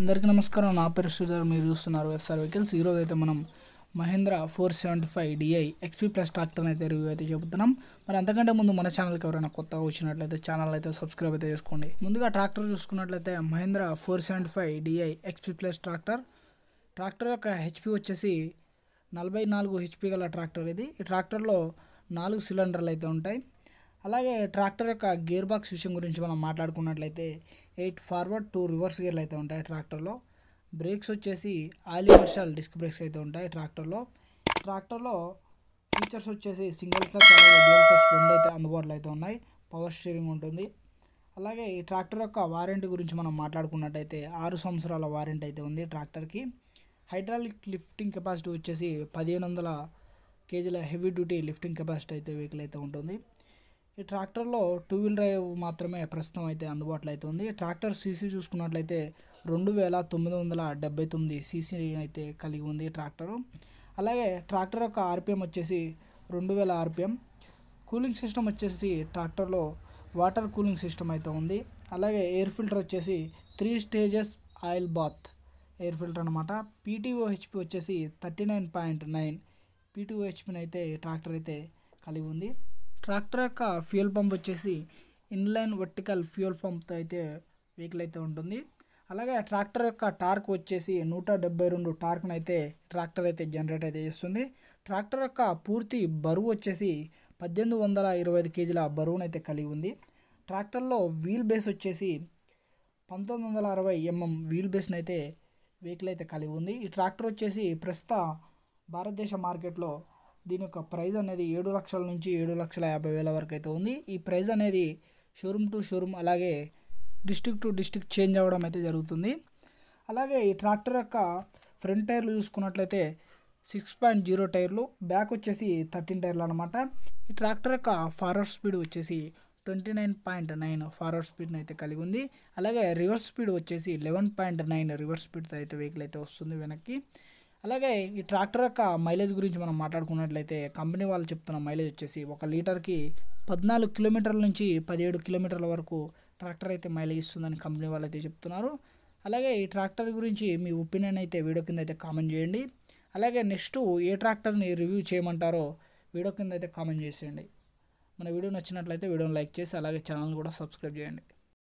అందరికీ నమస్కారం. నా పేరు శ్రీధర్. మీరు చూస్తున్నారు ఎస్ఆర్ వెహికల్స్. ఈరోజు అయితే మనం Mahindra 475 DI XP plus tractor అయితే రివ్యూ అయితే చెబుతున్నాం. మరి అంతకంటే ముందు మన ఛానల్కి ఎవరైనా కొత్తగా వచ్చినట్లయితే ఛానల్ అయితే సబ్స్క్రైబ్ అయితే చేసుకోండి. ముందుగా ట్రాక్టర్ చూసుకున్నట్లయితే Mahindra 475 DI XP plus tractor యొక్క హెచ్పి వచ్చేసి 44 హెచ్పి గల ట్రాక్టర్ ఇది. ఈ ట్రాక్టర్లో 4 సిలిండర్లు అయితే ఉంటాయి. అలాగే ట్రాక్టర్ యొక్క గేర్ బాక్స్ విషయం గురించి మనం మాట్లాడుకున్నట్లయితే 8 ఫార్వర్డ్ 2 రివర్స్ గేర్లు అయితే ఉంటాయి ట్రాక్టర్లో. బ్రేక్స్ వచ్చేసి యూనివర్సల్ డిస్క్ బ్రేక్స్ అయితే ఉంటాయి ట్రాక్టర్లో ఫీచర్స్ వచ్చేసి సింగిల్ క్లచ్ అలాగే డ్యూయల్ క్లచ్ రెండు అయితే అందుబాటులో అయితే ఉన్నాయి. పవర్ స్టీరింగ్ ఉంటుంది. అలాగే ఈ ట్రాక్టర్ యొక్క వారంటీ గురించి మనం మాట్లాడుకున్నట్టయితే 6 సంవత్సరాల వారంటీ అయితే ఉంది ట్రాక్టర్కి. హైడ్రాలిక్ లిఫ్టింగ్ కెపాసిటీ వచ్చేసి 1500 కేజీల హెవీ డ్యూటీ లిఫ్టింగ్ కెపాసిటీ అయితే వెహికల్ అయితే ఉంటుంది. ఈ ట్రాక్టర్లో 2 వీల్ డ్రైవ్ మాత్రమే ప్రస్తుతం అయితే అందుబాటులో అయితే ఉంది. ట్రాక్టర్ సీసీ చూసుకున్నట్లయితే 2979 సీసీ అయితే కలిగి ఉంది ట్రాక్టరు. అలాగే ట్రాక్టర్ యొక్క ఆర్పిఎం వచ్చేసి 2000 ఆర్పిఎం. కూలింగ్ సిస్టమ్ వచ్చేసి ట్రాక్టర్లో వాటర్ కూలింగ్ సిస్టమ్ అయితే ఉంది. అలాగే ఎయిర్ ఫిల్టర్ వచ్చేసి 3 stages oil bath air filter అనమాట. పీటీఓ హెచ్పి వచ్చేసి 39.9 పీటీఓ హెచ్పిని అయితే ట్రాక్టర్ అయితే కలిగి ఉంది. ట్రాక్టర్ యొక్క ఫ్యూయల్ పంప్ వచ్చేసి ఇన్లైన్ వర్టికల్ ఫ్యూయల్ పంప్తో అయితే వెహికల్ అయితే ఉంటుంది. అలాగే ట్రాక్టర్ యొక్క టార్క్ వచ్చేసి 172 టార్క్ను అయితే ట్రాక్టర్ అయితే జనరేట్ అయితే చేస్తుంది. ట్రాక్టర్ యొక్క పూర్తి బరువు వచ్చేసి 1825 కేజీల బరువును అయితే కలిగి ఉంది. ట్రాక్టర్లో వీల్ బేస్ వచ్చేసి 1960 mm వీల్ బేస్ని అయితే వెహికల్ అయితే కలిగి ఉంది. ఈ ట్రాక్టర్ వచ్చేసి ప్రస్తుత భారతదేశ మార్కెట్లో దీని యొక్క ప్రైస్ అనేది 7 లక్షల నుంచి 7,50,000 వరకు అయితే ఉంది. ఈ ప్రైస్ అనేది షోరూమ్ టు షోరూమ్ అలాగే డిస్ట్రిక్ట్ టు డిస్ట్రిక్ట్ చేంజ్ అవ్వడం అయితే జరుగుతుంది. అలాగే ఈ ట్రాక్టర్ యొక్క ఫ్రంట్ టైర్లు చూసుకున్నట్లయితే 6.0 టైర్లు, బ్యాక్ వచ్చేసి 13 టైర్లు అనమాట. ఈ ట్రాక్టర్ యొక్క ఫార్వర్డ్ స్పీడ్ వచ్చేసి 29.9 ఫార్వర్డ్ స్పీడ్ని అయితే కలిగి ఉంది. అలాగే రివర్స్ స్పీడ్ వచ్చేసి 11.9 రివర్స్ స్పీడ్తో అయితే వెహికల్ అయితే వస్తుంది వెనక్కి. అలాగే ఈ ట్రాక్టర్ యొక్క మైలేజ్ గురించి మనం మాట్లాడుకున్నట్లయితే కంపెనీ వాళ్ళు చెప్తున్న మైలేజ్ వచ్చేసి 1 లీటర్కి 14 కిలోమీటర్ల నుంచి 17 కిలోమీటర్ల వరకు ట్రాక్టర్ అయితే మైలేజ్ ఇస్తుందని కంపెనీ వాళ్ళు అయితే చెప్తున్నారు. అలాగే ఈ ట్రాక్టర్ గురించి మీ ఒపీనియన్ అయితే వీడియో కింద అయితే కామెంట్ చేయండి. అలాగే నెక్స్ట్ ఏ ట్రాక్టర్ని రివ్యూ చేయమంటారో వీడియో కింద అయితే కామెంట్ చేసేయండి. మన వీడియో నచ్చినట్లయితే వీడియోని లైక్ చేసి అలాగే ఛానల్ కూడా సబ్స్క్రైబ్ చేయండి.